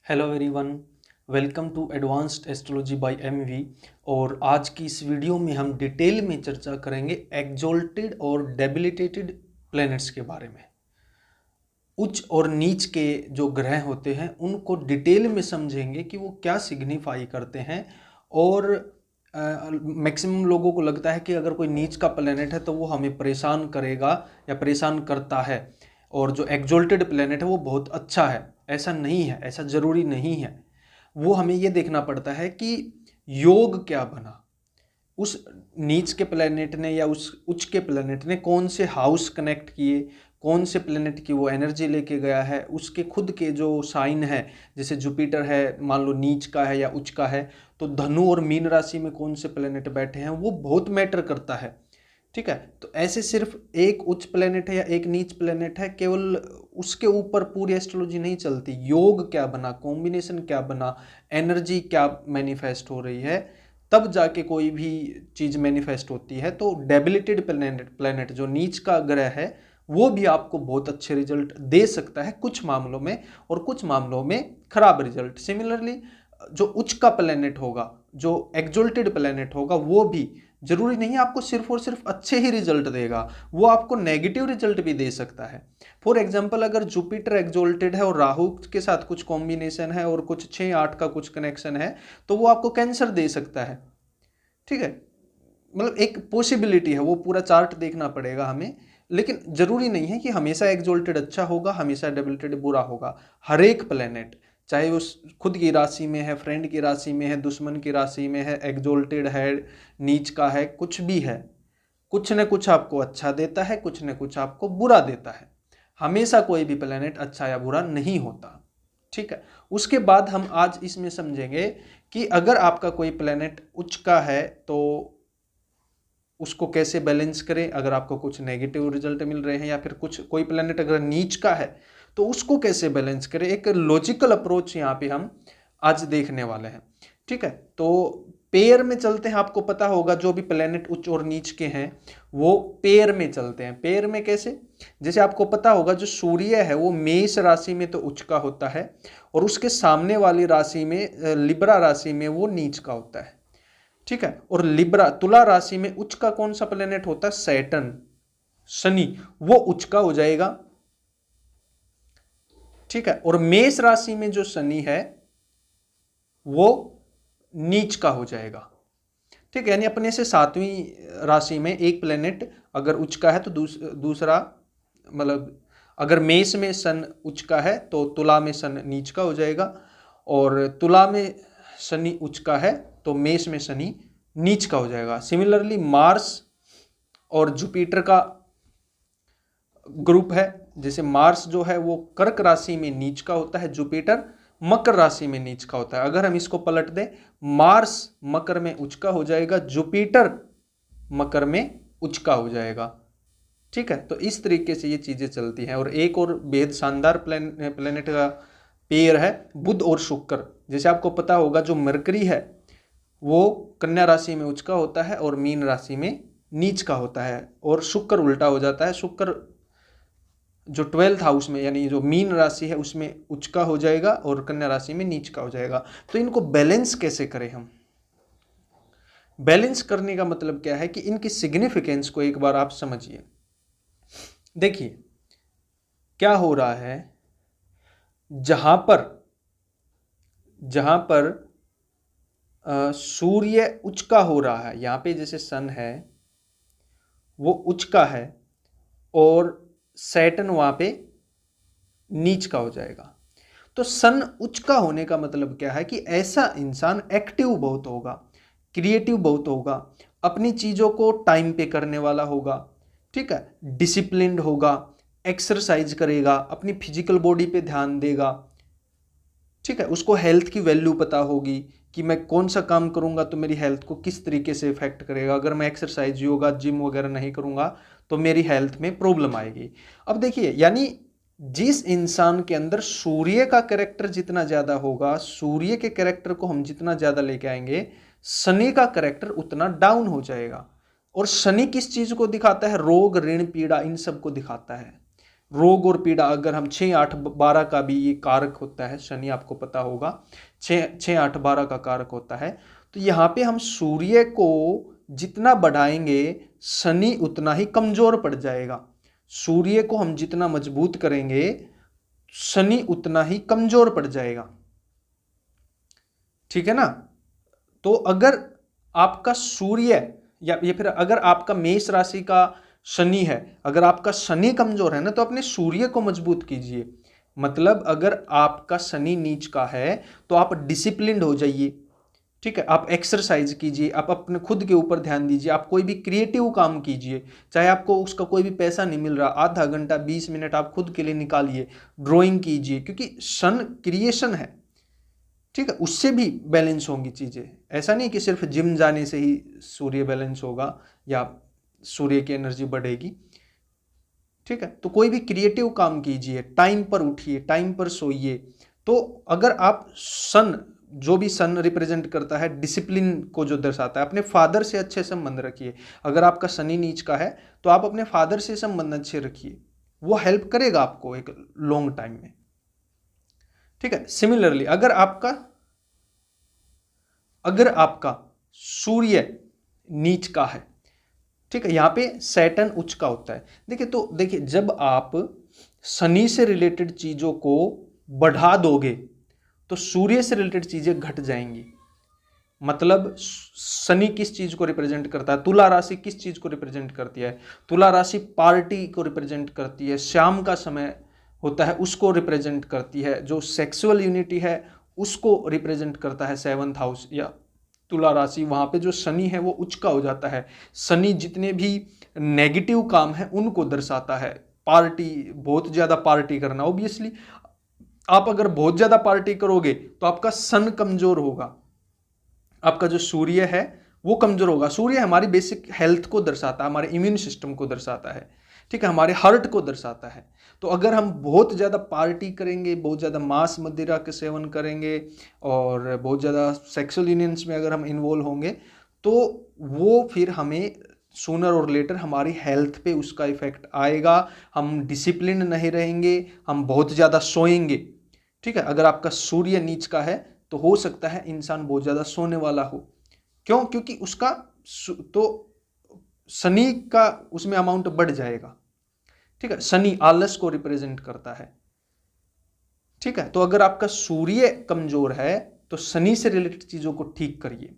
Hello everyone, welcome to advanced astrology by MV. और आज की इस वीडियो में हम डिटेल में चर्चा करेंगे एक्सोल्टेड और डेबिलिटेटेड प्लैनेट्स के बारे में। उच्च और नीच के जो ग्रह होते हैं उनको डिटेल में समझेंगे कि वो क्या सिग्निफाई करते हैं। और मैक्सिमम लोगों को लगता है कि अगर कोई नीच का प्लैनेट है तो वो हमें परेशान करेगा या परेशान करता है, और जो एक्सोल्टेड प्लैनेट है वो बहुत अच्छा है। ऐसा नहीं है, ऐसा ज़रूरी नहीं है। वो हमें ये देखना पड़ता है कि योग क्या बना, उस नीच के प्लेनेट ने या उस उच्च के प्लेनेट ने कौन से हाउस कनेक्ट किए, कौन से प्लेनेट की वो एनर्जी लेके गया है, उसके खुद के जो साइन है, जैसे जुपिटर है मान लो नीच का है या उच्च का है, तो धनु और मीन राशि में कौन से प्लेनेट बैठे हैं वो बहुत मैटर करता है। ठीक है, तो ऐसे सिर्फ एक उच्च प्लेनेट है या एक नीच प्लेनेट है, केवल उसके ऊपर पूरी एस्ट्रोलॉजी नहीं चलती। योग क्या बना, कॉम्बिनेशन क्या बना, एनर्जी क्या मैनिफेस्ट हो रही है, तब जाके कोई भी चीज मैनिफेस्ट होती है। तो डेबिलिटेड प्लेनेट जो नीच का ग्रह है वो भी आपको बहुत अच्छे रिजल्ट दे सकता है कुछ मामलों में, और कुछ मामलों में खराब रिजल्ट। सिमिलरली जो उच्च का प्लेनेट होगा, जो एक्सोल्टेड प्लेनेट होगा, वो भी जरूरी नहीं आपको सिर्फ और सिर्फ अच्छे ही रिजल्ट देगा, वो आपको नेगेटिव रिजल्ट भी दे सकता है। फॉर एग्जाम्पल, अगर जुपिटर एक्सोल्टेड है और राहु के साथ कुछ कॉम्बिनेशन है और कुछ 6-8 का कुछ कनेक्शन है, तो वो आपको कैंसर दे सकता है। ठीक है, मतलब एक पॉसिबिलिटी है, वो पूरा चार्ट देखना पड़ेगा हमें। लेकिन जरूरी नहीं है कि हमेशा एक्सोल्टेड अच्छा होगा, हमेशा डेबिलिटेड बुरा होगा। हर एक प्लेनेट, चाहे उस खुद की राशि में है, फ्रेंड की राशि में है, दुश्मन की राशि में है, एक्सोल्टेड है, नीच का है, कुछ भी है, कुछ न कुछ आपको अच्छा देता है, कुछ न कुछ आपको बुरा देता है। हमेशा कोई भी प्लेनेट अच्छा या बुरा नहीं होता। ठीक है, उसके बाद हम आज इसमें समझेंगे कि अगर आपका कोई प्लेनेट उच्च का है तो उसको कैसे बैलेंस करें। अगर आपको कुछ नेगेटिव रिजल्ट मिल रहे हैं या फिर कुछ कोई प्लेनेट अगर नीच का है तो उसको कैसे बैलेंस करें, एक लॉजिकल अप्रोच यहाँ पे हम आज देखने वाले हैं। ठीक है, तो पेयर में चलते हैं। आपको पता होगा जो भी प्लेनेट उच्च और नीच के हैं वो पेयर में चलते हैं। पेयर में कैसे, जैसे आपको पता होगा जो सूर्य है वो मेष राशि में तो उच्च का होता है, और उसके सामने वाली राशि में लिब्रा राशि में वो नीच का होता है। ठीक है, और लिब्रा तुला राशि में उच्च का कौन सा प्लेनेट होता है, सैटर्न, शनि, वो उच्च का हो जाएगा। ठीक है, और मेष राशि में जो शनि है वो नीच का हो जाएगा। ठीक है, यानी अपने से 7वीं राशि में एक प्लेनेट अगर उच्च का है तो दूसरा, मतलब अगर मेष में सन उच्च का है तो तुला में सन नीच का हो जाएगा, और तुला में शनि उच्च का है तो मेष में शनि नीच का हो जाएगा। सिमिलरली मार्स और जुपिटर का ग्रुप है, जैसे मार्स जो है वो कर्क राशि में नीच का होता है, जुपिटर मकर राशि में नीच का होता है। अगर हम इसको पलट दें, मार्स मकर में उच्च का हो जाएगा, जुपिटर मकर में उच्च का हो जाएगा। ठीक है, तो इस तरीके से ये चीजें चलती हैं। और एक और बेहद शानदार प्लेनेट का पेयर है बुध और शुक्र। जैसे आपको पता होगा जो मरकरी है वो कन्या राशि में उच्च का होता है और मीन राशि में नीच का होता है, और शुक्र उल्टा हो जाता है। शुक्र जो 12th हाउस में यानी जो मीन राशि है उसमें उच्च का हो जाएगा और कन्या राशि में नीच का हो जाएगा। तो इनको बैलेंस कैसे करें हम, बैलेंस करने का मतलब क्या है कि इनकी सिग्निफिकेंस को एक बार आप समझिए। देखिए क्या हो रहा है, जहां पर सूर्य उच्च का हो रहा है, यहां पे जैसे सन है वो उच्च का है और सैटर्न वहां पे नीच का हो जाएगा। तो सन उच्च का होने का मतलब क्या है कि ऐसा इंसान एक्टिव बहुत होगा, क्रिएटिव बहुत होगा, अपनी चीजों को टाइम पे करने वाला होगा। ठीक है, डिसिप्लिन्ड होगा, एक्सरसाइज करेगा, अपनी फिजिकल बॉडी पे ध्यान देगा। ठीक है, उसको हेल्थ की वैल्यू पता होगी कि मैं कौन सा काम करूंगा तो मेरी हेल्थ को किस तरीके से इफेक्ट करेगा। अगर मैं एक्सरसाइज, योगा, जिम वगैरह नहीं करूंगा तो मेरी हेल्थ में प्रॉब्लम आएगी। अब देखिए, यानी जिस इंसान के अंदर सूर्य का कैरेक्टर जितना ज्यादा होगा, सूर्य के कैरेक्टर को हम जितना ज्यादा लेके आएंगे, शनि का कैरेक्टर उतना डाउन हो जाएगा। और शनि किस चीज को दिखाता है, रोग, ऋण, पीड़ा, इन सब को दिखाता है। रोग और पीड़ा, अगर हम 6, 8, 12 का भी ये कारक होता है शनि, आपको पता होगा 6, 8, 12 का कारक होता है। तो यहाँ पे हम सूर्य को जितना बढ़ाएंगे शनि उतना ही कमजोर पड़ जाएगा। सूर्य को हम जितना मजबूत करेंगे शनि उतना ही कमजोर पड़ जाएगा। ठीक है ना। तो अगर आपका सूर्य या फिर अगर आपका मेष राशि का शनि है, अगर आपका शनि कमजोर है ना, तो अपने सूर्य को मजबूत कीजिए। मतलब अगर आपका शनि नीच का है तो आप डिसिप्लिन्ड हो जाइए। ठीक है, आप एक्सरसाइज कीजिए, आप अपने खुद के ऊपर ध्यान दीजिए, आप कोई भी क्रिएटिव काम कीजिए, चाहे आपको उसका कोई भी पैसा नहीं मिल रहा, आधा घंटा 20 मिनट आप खुद के लिए निकालिए, ड्राइंग कीजिए, क्योंकि सन क्रिएशन है। ठीक है, उससे भी बैलेंस होंगी चीजें। ऐसा नहीं कि सिर्फ जिम जाने से ही सूर्य बैलेंस होगा या सूर्य की एनर्जी बढ़ेगी। ठीक है, तो कोई भी क्रिएटिव काम कीजिए, टाइम पर उठिए, टाइम पर सोइए। तो अगर आप सन, जो भी सन रिप्रेजेंट करता है डिसिप्लिन को जो दर्शाता है, अपने फादर से अच्छे संबंध रखिए। अगर आपका शनि नीच का है तो आप अपने फादर से संबंध अच्छे रखिए, वो हेल्प करेगा आपको एक लॉन्ग टाइम में। ठीक है, सिमिलरली अगर आपका सूर्य नीच का है, ठीक है, यहां पे सैटर्न उच्च का होता है। देखिए जब आप शनि से रिलेटेड चीजों को बढ़ा दोगे तो सूर्य से रिलेटेड चीजें घट जाएंगी। मतलब शनि किस चीज को रिप्रेजेंट करता है, तुला राशि किस चीज को रिप्रेजेंट करती है, तुला राशि पार्टी को रिप्रेजेंट करती है, शाम का समय होता है उसको रिप्रेजेंट करती है, जो सेक्सुअल यूनिटी है उसको रिप्रेजेंट करता है 7th हाउस या तुला राशि। वहां पे जो शनि है वो उच्च का हो जाता है। शनि जितने भी नेगेटिव काम है उनको दर्शाता है। पार्टी, बहुत ज्यादा पार्टी करना, ऑब्वियसली आप अगर बहुत ज्यादा पार्टी करोगे तो आपका सन कमजोर होगा, आपका जो सूर्य है वो कमजोर होगा। सूर्य हमारी बेसिक हेल्थ को दर्शाता है, हमारे इम्यून सिस्टम को दर्शाता है। ठीक है, हमारे हार्ट को दर्शाता है। तो अगर हम बहुत ज़्यादा पार्टी करेंगे, बहुत ज़्यादा मांस मदिरा के सेवन करेंगे और बहुत ज़्यादा सेक्सुअल यूनियंस में अगर हम इन्वॉल्व होंगे तो वो फिर हमें सूनर और लेटर हमारी हेल्थ पे उसका इफेक्ट आएगा। हम डिसिप्लिन नहीं रहेंगे, हम बहुत ज़्यादा सोएंगे। ठीक है, अगर आपका सूर्य नीच का है तो हो सकता है इंसान बहुत ज़्यादा सोने वाला हो। क्यों? क्योंकि उसका तो शनि का उसमें अमाउंट बढ़ जाएगा। ठीक है, शनि आलस को रिप्रेजेंट करता है। ठीक है, तो अगर आपका सूर्य कमजोर है तो शनि से रिलेटेड चीजों को ठीक करिए।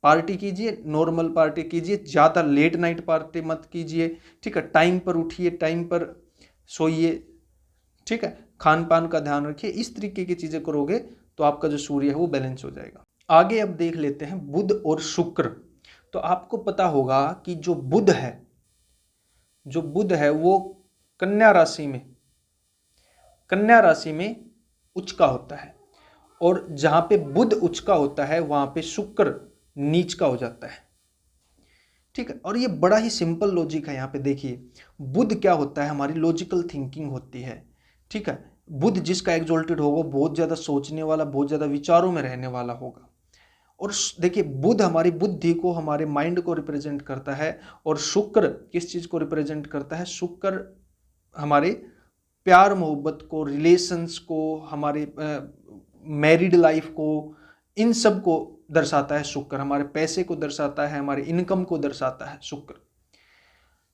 पार्टी कीजिए, नॉर्मल पार्टी कीजिए, ज्यादा लेट नाइट पार्टी मत कीजिए। ठीक है, टाइम पर उठिए, टाइम पर सोइए। ठीक है, खान पान का ध्यान रखिए। इस तरीके की चीजें करोगे तो आपका जो सूर्य है वो बैलेंस हो जाएगा। आगे अब देख लेते हैं बुध और शुक्र। तो आपको पता होगा कि जो बुध है वो कन्या राशि में उच्च का होता है, और जहां पे बुध उच्च का होता है वहां पे शुक्र नीच का हो जाता है। ठीक है, और ये बड़ा ही सिंपल लॉजिक है। यहाँ पे देखिए, बुध क्या होता है, हमारी लॉजिकल थिंकिंग होती है। ठीक है, बुध जिसका एक्सॉल्टेड होगा बहुत ज्यादा सोचने वाला, बहुत ज्यादा विचारों में रहने वाला होगा। और देखिए, बुध हमारी बुद्धि को, हमारे माइंड को रिप्रेजेंट करता है, और शुक्र किस चीज को रिप्रेजेंट करता है, शुक्र हमारे प्यार मोहब्बत को, रिलेशंस को, हमारे मैरिड लाइफ को, इन सब को दर्शाता है शुक्र। हमारे पैसे को दर्शाता है, हमारे इनकम को दर्शाता है शुक्र।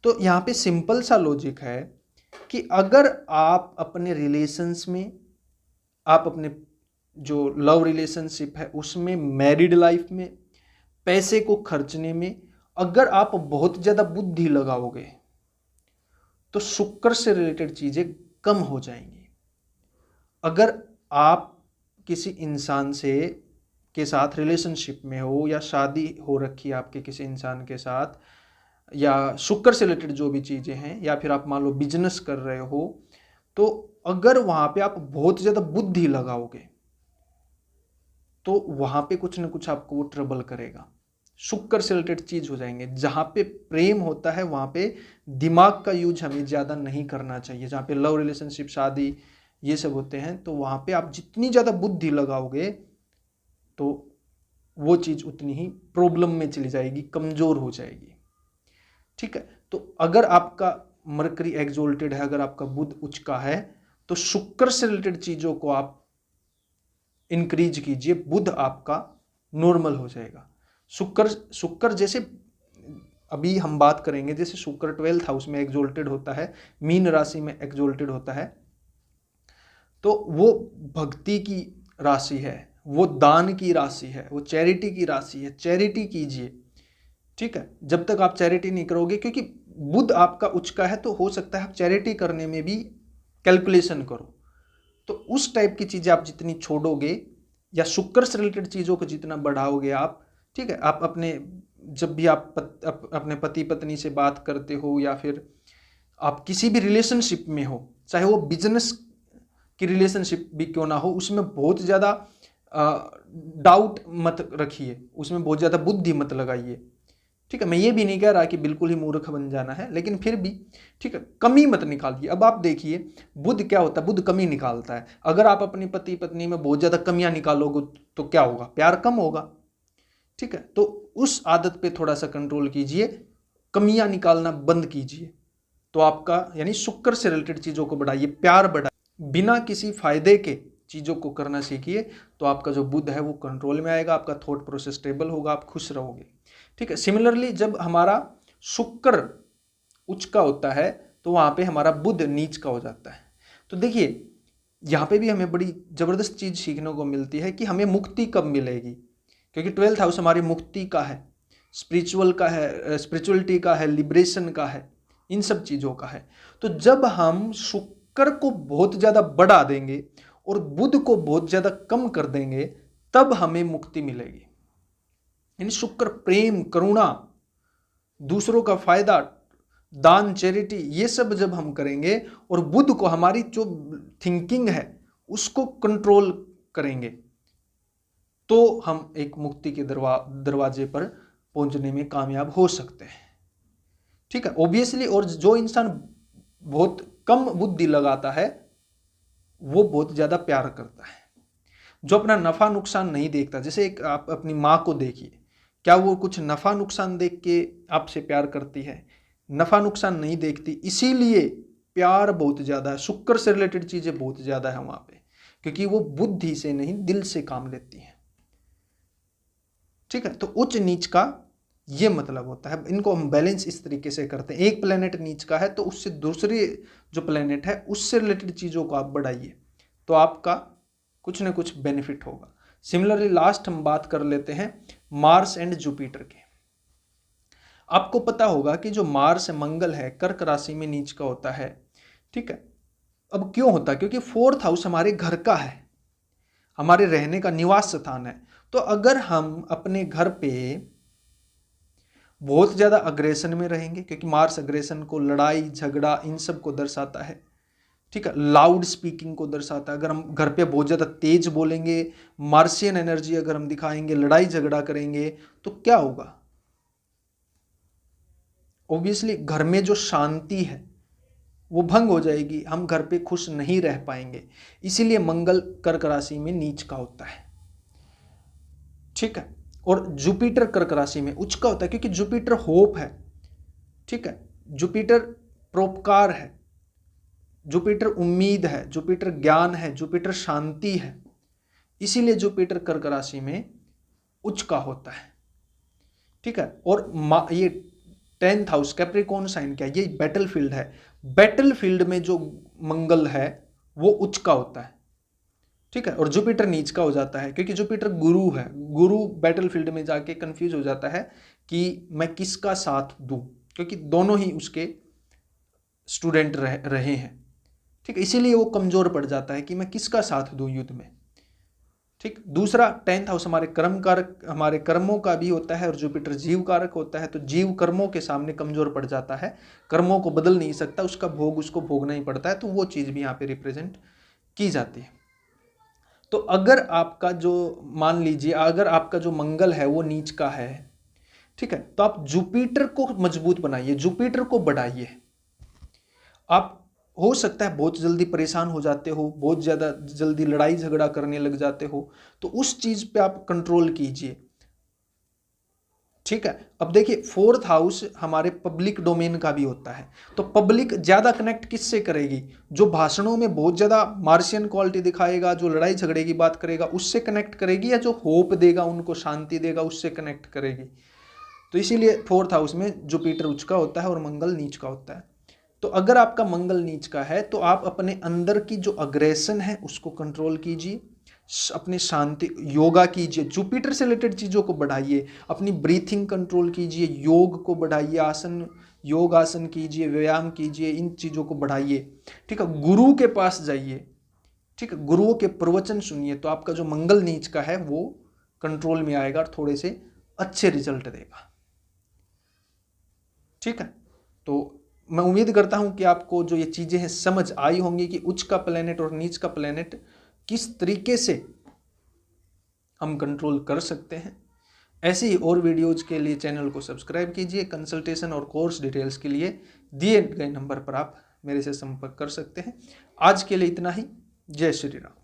तो यहाँ पे सिंपल सा लॉजिक है कि अगर आप अपने रिलेशंस में, आप अपने जो लव रिलेशनशिप है उसमें, मैरिड लाइफ में, पैसे को खर्चने में अगर आप बहुत ज्यादा बुद्धि लगाओगे तो शुक्र से रिलेटेड चीजें कम हो जाएंगी। अगर आप किसी इंसान के साथ रिलेशनशिप में हो, या शादी हो रखी है आपके किसी इंसान के साथ, या शुक्र से रिलेटेड जो भी चीजें हैं, या फिर आप मान लो बिजनेस कर रहे हो, तो अगर वहां पे आप बहुत ज्यादा बुद्धि लगाओगे तो वहां पे कुछ ना कुछ आपको वो ट्रबल करेगा। शुक्र से रिलेटेड चीज हो जाएंगे। जहां पे प्रेम होता है वहां पे दिमाग का यूज हमें ज्यादा नहीं करना चाहिए। जहां पे लव रिलेशनशिप, शादी, ये सब होते हैं, तो वहां पे आप जितनी ज्यादा बुद्धि लगाओगे तो वो चीज उतनी ही प्रॉब्लम में चली जाएगी, कमजोर हो जाएगी। ठीक है, तो अगर आपका मरकरी एग्जोल्टेड है, अगर आपका बुध उच्च का है, तो शुक्र से रिलेटेड चीजों को आप इंक्रीज कीजिए, बुध आपका नॉर्मल हो जाएगा। शुक्र जैसे अभी हम बात करेंगे, जैसे शुक्र 12th हाउस में एग्जोल्टेड होता है, मीन राशि में एग्जोल्टेड होता है, तो वो भक्ति की राशि है, वो दान की राशि है, वो चैरिटी की राशि है। चैरिटी कीजिए, ठीक है। जब तक आप चैरिटी नहीं करोगे, क्योंकि बुध आपका उच्च का है, तो हो सकता है आप चैरिटी करने में भी कैलकुलेशन करो, तो उस टाइप की चीजें आप जितनी छोड़ोगे या शुक्र से रिलेटेड चीजों को जितना बढ़ाओगे आप, ठीक है। आप अपने जब भी आप अपने पति पत्नी से बात करते हो या फिर आप किसी भी रिलेशनशिप में हो, चाहे वो बिजनेस की रिलेशनशिप भी क्यों ना हो, उसमें बहुत ज़्यादा डाउट मत रखिए, उसमें बहुत ज़्यादा बुद्धि मत लगाइए, ठीक है। मैं ये भी नहीं कह रहा कि बिल्कुल ही मूर्ख बन जाना है, लेकिन फिर भी, ठीक है, कमी मत निकालिए। अब आप देखिए बुध क्या होता है, बुध कमी निकालता है। अगर आप अपनी पति पत्नी में बहुत ज़्यादा कमियां निकालोगे तो क्या होगा, प्यार कम होगा, ठीक है। तो उस आदत पे थोड़ा सा कंट्रोल कीजिए, कमियां निकालना बंद कीजिए, तो आपका यानी शुक्र से रिलेटेड चीज़ों को बढ़ाइए, प्यार बढ़ाइए, बिना किसी फायदे के चीज़ों को करना सीखिए, तो आपका जो बुध है वो कंट्रोल में आएगा, आपका थॉट प्रोसेस स्टेबल होगा, आप खुश रहोगे, ठीक है। सिमिलरली जब हमारा शुक्र उच्च का होता है, तो वहाँ पे हमारा बुध नीच का हो जाता है। तो देखिए यहाँ पे भी हमें बड़ी ज़बरदस्त चीज़ सीखने को मिलती है कि हमें मुक्ति कब मिलेगी, क्योंकि 12th हाउस हमारी मुक्ति का है, स्पिरिचुअल का है, स्पिरिचुअलिटी का है, लिबरेशन का है, इन सब चीज़ों का है। तो जब हम शुक्र को बहुत ज़्यादा बढ़ा देंगे और बुध को बहुत ज़्यादा कम कर देंगे, तब हमें मुक्ति मिलेगी। यानी शुक्र प्रेम, करुणा, दूसरों का फायदा, दान, चैरिटी, ये सब जब हम करेंगे और बुध को, हमारी जो थिंकिंग है उसको कंट्रोल करेंगे, तो हम एक मुक्ति के दरवाजे पर पहुंचने में कामयाब हो सकते हैं, ठीक है। ऑब्वियसली, और जो इंसान बहुत कम बुद्धि लगाता है वो बहुत ज्यादा प्यार करता है। जो अपना नफा नुकसान नहीं देखता, जैसे एक आप अपनी माँ को देखिए, क्या वो कुछ नफा नुकसान देख के आपसे प्यार करती है? नफा नुकसान नहीं देखती, इसीलिए प्यार बहुत ज्यादा है, शुक्र से रिलेटेड चीजें बहुत ज्यादा है वहां पे, क्योंकि वो बुद्धि से नहीं दिल से काम लेती है, ठीक है। तो उच्च नीच का ये मतलब होता है, इनको हम बैलेंस इस तरीके से करते हैं। एक प्लेनेट नीच का है तो उससे दूसरी जो प्लेनेट है उससे रिलेटेड चीजों को आप बढ़ाइए, तो आपका कुछ ना कुछ बेनिफिट होगा। सिमिलरली लास्ट हम बात कर लेते हैं मार्स एंड जुपिटर के। आपको पता होगा कि जो मार्स मंगल है कर्क राशि में नीच का होता है, ठीक है। अब क्यों होता है? क्योंकि 4th हाउस हमारे घर का है, हमारे रहने का निवास स्थान है। तो अगर हम अपने घर पे बहुत ज्यादा अग्रेशन में रहेंगे, क्योंकि मार्स अग्रेशन को, लड़ाई झगड़ा, इन सब को दर्शाता है, ठीक है, लाउड स्पीकिंग को दर्शाता है। अगर हम घर पे बहुत ज्यादा तेज बोलेंगे, मार्सियन एनर्जी अगर हम दिखाएंगे, लड़ाई झगड़ा करेंगे, तो क्या होगा? ऑब्वियसली घर में जो शांति है वो भंग हो जाएगी, हम घर पे खुश नहीं रह पाएंगे। इसीलिए मंगल कर्क राशि में नीच का होता है, ठीक है। और जुपिटर कर्क राशि में उच्च का होता है, क्योंकि जुपिटर होप है, ठीक है, जुपिटर परोपकार है, जुपिटर उम्मीद है, जुपिटर ज्ञान है, जुपिटर शांति है। इसीलिए जुपिटर कर्क राशि में उच्च का होता है, ठीक है। और ये 10th हाउस कैप्रिकॉर्न साइन क्या है? ये बैटलफील्ड है। बैटलफील्ड में जो मंगल है वो उच्च का होता है, ठीक है। और जुपिटर नीच का हो जाता है, क्योंकि जुपिटर गुरु है। गुरु बैटलफील्ड में जाके कंफ्यूज हो जाता है कि मैं किसका साथ दूं, क्योंकि दोनों ही उसके स्टूडेंट रहे हैं, ठीक है। इसीलिए वो कमजोर पड़ जाता है कि मैं किसका साथ दूं युद्ध में, ठीक। दूसरा 10th हाउस हमारे कर्म कारक, हमारे कर्मों का भी होता है, और जुपिटर जीव कारक होता है। तो जीव कर्मों के सामने कमजोर पड़ जाता है, कर्मों को बदल नहीं सकता, उसका भोग उसको भोगना ही पड़ता है। तो वो चीज भी यहाँ पे रिप्रेजेंट की जाती है। तो अगर आपका जो, मान लीजिए अगर आपका जो मंगल है वो नीच का है, ठीक है, तो आप जुपिटर को मजबूत बनाइए, जुपिटर को बढ़ाइए। आप हो सकता है बहुत जल्दी परेशान हो जाते हो, बहुत ज्यादा जल्दी लड़ाई झगड़ा करने लग जाते हो, तो उस चीज पे आप कंट्रोल कीजिए, ठीक है। अब देखिए फोर्थ हाउस हमारे पब्लिक डोमेन का भी होता है, तो पब्लिक ज्यादा कनेक्ट किससे करेगी? जो भाषणों में बहुत ज्यादा मार्शियन क्वालिटी दिखाएगा, जो लड़ाई झगड़े की बात करेगा उससे कनेक्ट करेगी, या जो होप देगा, उनको शांति देगा, उससे कनेक्ट करेगी? तो इसीलिए फोर्थ हाउस में जुपिटर उच्च का होता है और मंगल नीच का होता है। तो अगर आपका मंगल नीच का है तो आप अपने अंदर की जो अग्रेशन है उसको कंट्रोल कीजिए, अपनी शांति, योगा कीजिए, जुपिटर से रिलेटेड चीजों को बढ़ाइए, अपनी ब्रीथिंग कंट्रोल कीजिए, योग को बढ़ाइए, आसन, योग आसन कीजिए, व्यायाम कीजिए, इन चीजों को बढ़ाइए। ठीक है, गुरु के पास जाइए, ठीक है, गुरुओं के प्रवचन सुनिए, तो आपका जो मंगल नीच का है वो कंट्रोल में आएगा और थोड़े से अच्छे रिजल्ट देगा। ठीक है, तो मैं उम्मीद करता हूं कि आपको जो ये चीजें हैं समझ आई होंगी कि उच्च का प्लेनेट और नीच का प्लेनेट किस तरीके से हम कंट्रोल कर सकते हैं। ऐसे ही और वीडियोज के लिए चैनल को सब्सक्राइब कीजिए। कंसल्टेशन और कोर्स डिटेल्स के लिए दिए गए नंबर पर आप मेरे से संपर्क कर सकते हैं। आज के लिए इतना ही। जय श्री राम।